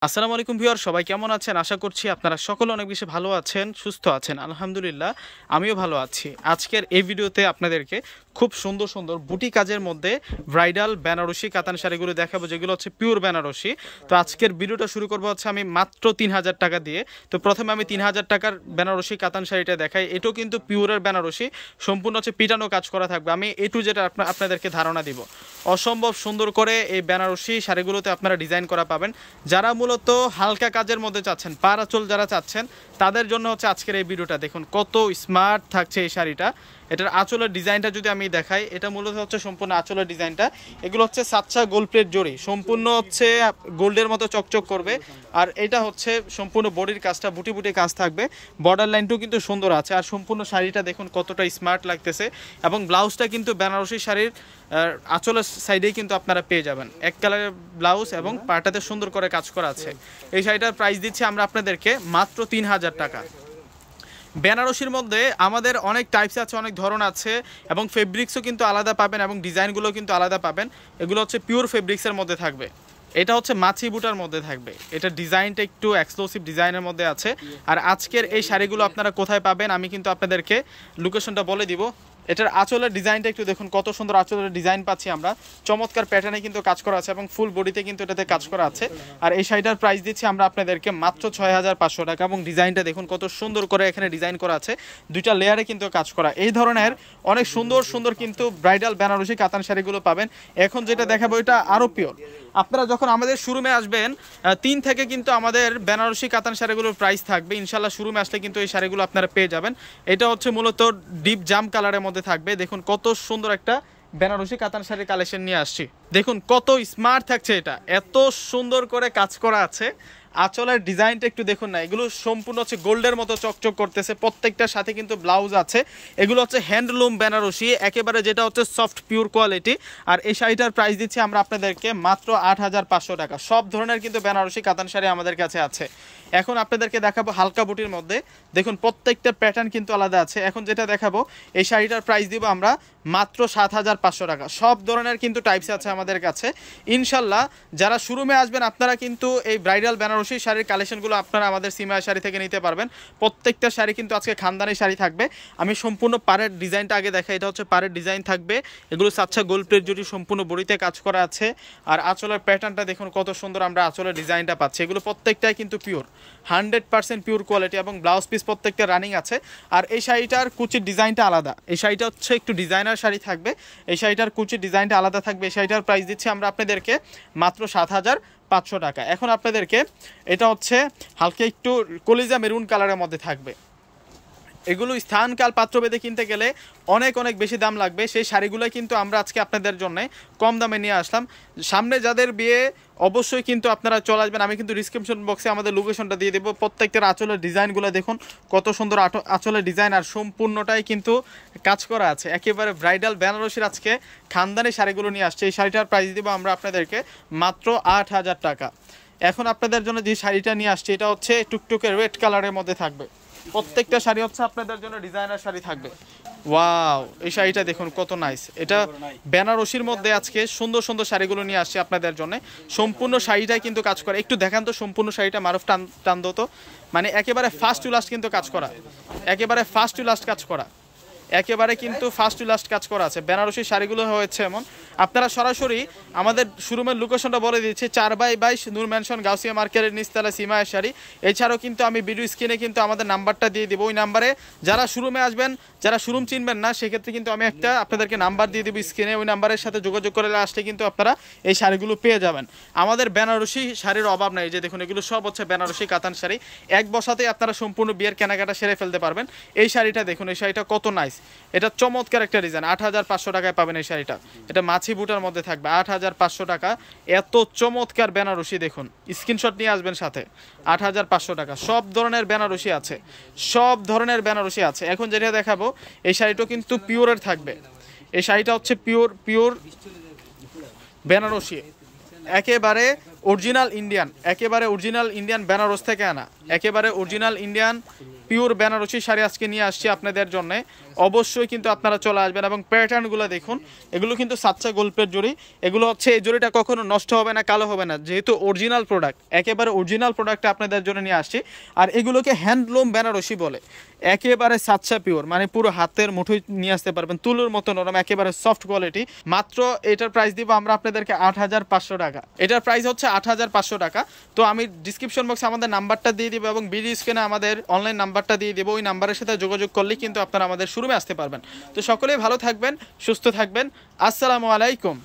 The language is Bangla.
আসসালামু আলাইকুম ভিউয়ার, সবাই কেমন আছেন? আশা করছি আপনারা সকলে অনেক বেশি ভালো আছেন, সুস্থ আছেন। আলহামদুলিল্লাহ আমিও ভালো আছি। আজকের এই ভিডিওতে আপনাদেরকে খুব সুন্দর সুন্দর বুটি কাজের মধ্যে ব্রাইডাল বেনারসি কাতান শাড়িগুলো দেখাবো, যেগুলো হচ্ছে পিওর বেনারসি। তো আজকের ভিডিওটা শুরু করবো হচ্ছে আমি মাত্র 3000 টাকা দিয়ে। তো প্রথমে আমি 3000 টাকার বেনারসি কাতান শাড়িটা দেখাই। এটাও কিন্তু পিওরের বেনারসি, সম্পূর্ণ হচ্ছে পিটানো কাজ করা থাকবে। আমি এ টু জেড আপনাদেরকে ধারণা দিব। অসম্ভব সুন্দর করে এই বেনারসি শাড়িগুলোতে আপনারা ডিজাইন করা পাবেন। যারা মূলত হালকা কাজের মধ্যে চাচ্ছেন, পাড় আঁচল যারা চাচ্ছেন, তাদের জন্য হচ্ছে আজকের এই ভিডিওটা। দেখুন কত স্মার্ট থাকছে এই শাড়িটা। এটার আঁচলের ডিজাইনটা যদি আমি দেখাই, এটা মূলত হচ্ছে সম্পূর্ণ আঁচলের ডিজাইনটা। এগুলো হচ্ছে সাচ্চা গোল্ড প্লেট জড়ি, সম্পূর্ণ হচ্ছে গোল্ডের মতো চকচক করবে। আর এটা হচ্ছে সম্পূর্ণ বডির কাজটা বুটি বুটি কাজ থাকবে। বর্ডার লাইনটাও কিন্তু সুন্দর আছে। আর সম্পূর্ণ শাড়িটা দেখুন কতটা স্মার্ট লাগতেছে। এবং ব্লাউজটা কিন্তু বেনারসি শাড়ির আঁচলের সাইডেই কিন্তু আপনারা পেয়ে যাবেন। এক কালারের ব্লাউজ এবং পাটাতে সুন্দর করে কাজ করা আছে। এই শাড়িটার প্রাইস দিচ্ছি আমরা আপনাদেরকে মাত্র 3000 টাকা। বেনারসির মধ্যে আমাদের অনেক টাইপস আছে, অনেক ধরন আছে, এবং ফেব্রিক্সও কিন্তু আলাদা পাবেন এবং ডিজাইনগুলো কিন্তু আলাদা পাবেন। এগুলো হচ্ছে পিওর ফেব্রিক্সের মধ্যে থাকবে। এটা হচ্ছে মাছি বুটার মধ্যে থাকবে। এটা ডিজাইনটা একটু এক্সক্লুসিভ ডিজাইনের মধ্যে আছে। আর আজকের এই শাড়িগুলো আপনারা কোথায় পাবেন আমি কিন্তু আপনাদেরকে লোকেশনটা বলে দিব। এটার আঁচলের ডিজাইনটা একটু দেখুন, কত সুন্দর আঁচলের ডিজাইন পাচ্ছি আমরা। চমৎকার প্যাটার্নে কিন্তু কাজ করা আছে এবং ফুল বডিতে কিন্তু এটাতে কাজ করা আছে। আর এই শাড়িটার প্রাইস দিচ্ছি আমরা আপনাদেরকে মাত্র 6500 টাকা। এবং ডিজাইনটা দেখুন কত সুন্দর করে এখানে ডিজাইন করা আছে, দুইটা লেয়ারে কিন্তু কাজ করা। এই ধরনের অনেক সুন্দর সুন্দর কিন্তু ব্রাইডাল বেনারসি কাতান শাড়িগুলো পাবেন। এখন যেটা দেখাবো এটা আরও পিওর। আপনারা যখন আমাদের শোরুমে আসবেন 3 থেকে কিন্তু আমাদের বেনারসি কাতান শাড়িগুলোর প্রাইস থাকবে। ইনশাল্লাহ শোরুমে আসলে কিন্তু এই শাড়িগুলো আপনারা পেয়ে যাবেন। এটা হচ্ছে মূলত ডিপ জাম কালারের মধ্যে থাকবে। দেখুন কত সুন্দর একটা বেনারসি কাতান শাড়ির কালেকশন নিয়ে আসছি। দেখুন কত স্মার্ট থাকছে, এটা এত সুন্দর করে কাজ করা আছে। আঁচলের ডিজাইনটা একটু দেখুন না, এগুলো সম্পূর্ণ হচ্ছে গোল্ডের মতো চকচক করতেছে। প্রত্যেকটার সাথে কিন্তু ব্লাউজ আছে। এগুলো হচ্ছে হ্যান্ডলুম বেনারসি একেবারে, যেটা হচ্ছে সফট পিওর কোয়ালিটি। আর এই শাড়িটার প্রাইস দিচ্ছি আমরা আপনাদেরকে মাত্র 8500 টাকা। সব ধরনের কিন্তু বেনারসি কাতান শাড়ি আমাদের কাছে আছে। এখন আপনাদেরকে দেখাবো হালকা বুটির মধ্যে। দেখুন প্রত্যেকটা প্যাটার্ন কিন্তু আলাদা আছে। এখন যেটা দেখাবো এই শাড়িটার প্রাইস দিব আমরা মাত্র 7500 টাকা। সব ধরনের কিন্তু টাইপস আছে আমাদের কাছে। ইনশাল্লাহ যারা শোরুমে আসবেন আপনারা কিন্তু এই ব্রাইডাল বেনারসি শাড়ির কালেকশনগুলো আপনারা আমাদের সিমায়া শাড়ি থেকে নিতে পারবেন। প্রত্যেকটা শাড়ি কিন্তু আজকে খানদানি শাড়ি থাকবে। আমি সম্পূর্ণ পাড়ের ডিজাইনটা আগে দেখাই। এটা হচ্ছে পাড়ের ডিজাইন থাকবে। এগুলো সাচ্চা গোল্ড প্লেট জুটি সম্পূর্ণ বডিতে কাজ করা আছে। আর আঁচলের প্যাটার্নটা দেখুন কত সুন্দর আমরা আঁচলের ডিজাইনটা পাচ্ছি। এগুলো প্রত্যেকটাই কিন্তু পিওর, 100% পিওর কোয়ালিটি এবং ব্লাউজ পিস প্রত্যেকটা রানিং আছে। আর এই শাড়িটার কুচির ডিজাইনটা আলাদা। এই শাড়িটা হচ্ছে একটু ডিজাইনার শাড়ি থাকবে। এই শাড়িটার কুচির ডিজাইনটা আলাদা থাকবে। এই শাড়িটার প্রাইস দিচ্ছি আমরা আপনাদেরকে মাত্র 7500 টাকা। এখন আপনাদেরকে এটা হচ্ছে হালকা একটু কলিজা মেরুন কালারের মধ্যে থাকবে। এগুলো স্থানকাল পাত্রভেদে কিনতে গেলে অনেক অনেক বেশি দাম লাগবে। সেই শাড়িগুলোই কিন্তু আমরা আজকে আপনাদের জন্য কম দামে নিয়ে আসলাম। সামনে যাদের বিয়ে অবশ্যই কিন্তু আপনারা চলে আসবেন। আমি কিন্তু ডিসক্রিপশন বক্সে আমাদের লোকেশনটা দিয়ে দেবো। প্রত্যেকটার আঁচলের ডিজাইনগুলো দেখুন কত সুন্দর আঁচলের ডিজাইন। আর সম্পূর্ণটাই কিন্তু কাজ করা আছে। একেবারে ব্রাইডাল বেনারসির আজকে খানদানি শাড়িগুলো নিয়ে আসছে। এই শাড়িটার প্রাইস দেবো আমরা আপনাদেরকে মাত্র 8000 টাকা। এখন আপনাদের জন্য যে শাড়িটা নিয়ে আসছে এটা হচ্ছে টুকটুকে রেড কালারের মধ্যে থাকবে। প্রত্যেকটা শাড়ি হচ্ছে আপনাদের জন্য ডিজাইনার শাড়ি থাকবে। ওয়াও, এই শাড়িটা দেখুন কত নাইস। এটা বেনারসির মধ্যে আজকে সুন্দর সুন্দর শাড়িগুলো নিয়ে আসছে আপনাদের জন্য। সম্পূর্ণ শাড়িটাই কিন্তু কাজ করা। একটু দেখান তো সম্পূর্ণ শাড়িটা, মারুফ টান দো তো। মানে একেবারে ফার্স্ট টু লাস্ট কিন্তু কাজ করা, একেবারে ফার্স্ট টু লাস্ট কাজ করা, একেবারে কিন্তু ফার্স্ট টু লাস্ট কাজ করা আছে। বেনারসি শাড়িগুলো হয়েছে এমন। আপনারা সরাসরি আমাদের শোরুমের লোকেশনটা বলে দিচ্ছি, 4/22 নূর ম্যানশন গাউসিয়া মার্কেটের নিচতলা সিমায়া শাড়ি। এছাড়াও কিন্তু আমি ভিডিও স্ক্রিনে কিন্তু আমাদের নাম্বারটা দিয়ে দেবো। ওই নাম্বারে যারা শোরুমে আসবেন, যারা শোরুম চিনবেন না, সেক্ষেত্রে কিন্তু আমি একটা আপনাদেরকে নাম্বার দিয়ে দেবো স্ক্রিনে। ওই নাম্বারের সাথে যোগাযোগ করে আসলে কিন্তু আপনারা এই শাড়িগুলো পেয়ে যাবেন। আমাদের বেনারসি শাড়ির অভাব নাই। যে দেখুন এগুলো সব হচ্ছে বেনারসি কাতান শাড়ি। এক বসাতেই আপনারা সম্পূর্ণ বিয়ের কেনাকাটা সেরে ফেলতে পারবেন। এই শাড়িটা দেখুন, এই শাড়িটা কত নাইস। এটা চমৎকার একটা ডিজাইন। 8500 টাকায় পাবেন এই শাড়িটা। এটা মাছি বুটার মধ্যে থাকবে। 8500 টাকা। এত চমৎকার বেনারসি দেখুন, স্ক্রিনশট নিয়ে আসবেন সাথে। 8500 টাকা। সব ধরনের বেনারসি আছে, সব ধরনের বেনারসি আছে। এখন যেটা দেখাবো এই শাড়িটাও কিন্তু পিওরের থাকবে। এই শাড়িটা হচ্ছে পিওর বেনারসি, একেবারে অরিজিনাল ইন্ডিয়ান, একেবারে অরিজিনাল ইন্ডিয়ান বেনারস থেকে আনা, একেবারে original Indian pure Banarasi sari আজকে নিয়ে আসছি আপনাদের জন্য। অবশ্যই কিন্তু আপনারা চলে আসবেন এবং প্যাটার্নগুলো দেখুন, এগুলো কিন্তু সাচ্চা গল্পের জড়ি। এগুলো হচ্ছে এই জড়িটা কখনো নষ্ট হবে না, কালো হবে না, যেহেতু অরিজিনাল প্রোডাক্ট, একেবারে অরিজিনাল প্রোডাক্ট আপনাদের জন্য নিয়ে আসছি। আর এগুলোকে হ্যান্ডলুম বেনারসি বলে, একেবারে সাচ্চা পিওর, মানে পুরো হাতের মুঠোয় নিয়ে আসতে পারবেন, তুলোর মতো নরম, একেবারে সফট কোয়ালিটি। মাত্র এটার প্রাইস দিব আমরা আপনাদেরকে 8,500 টাকা। এটার প্রাইস হচ্ছে 8,500 টাকা। তো আমি ডিসক্রিপশন বক্সে আমাদের নাম্বারটা দিয়ে দিব এবং ভিডিও স্ক্রিনে আমাদের অনলাইন নাম্বারটা দিয়ে দেবো। ওই নাম্বারের সাথে যোগাযোগ করলেই কিন্তু আপনারা আমাদের শোরুমে আসতে পারবেন। তো সকলেই ভালো থাকবেন, সুস্থ থাকবেন। আসসালামু আলাইকুম।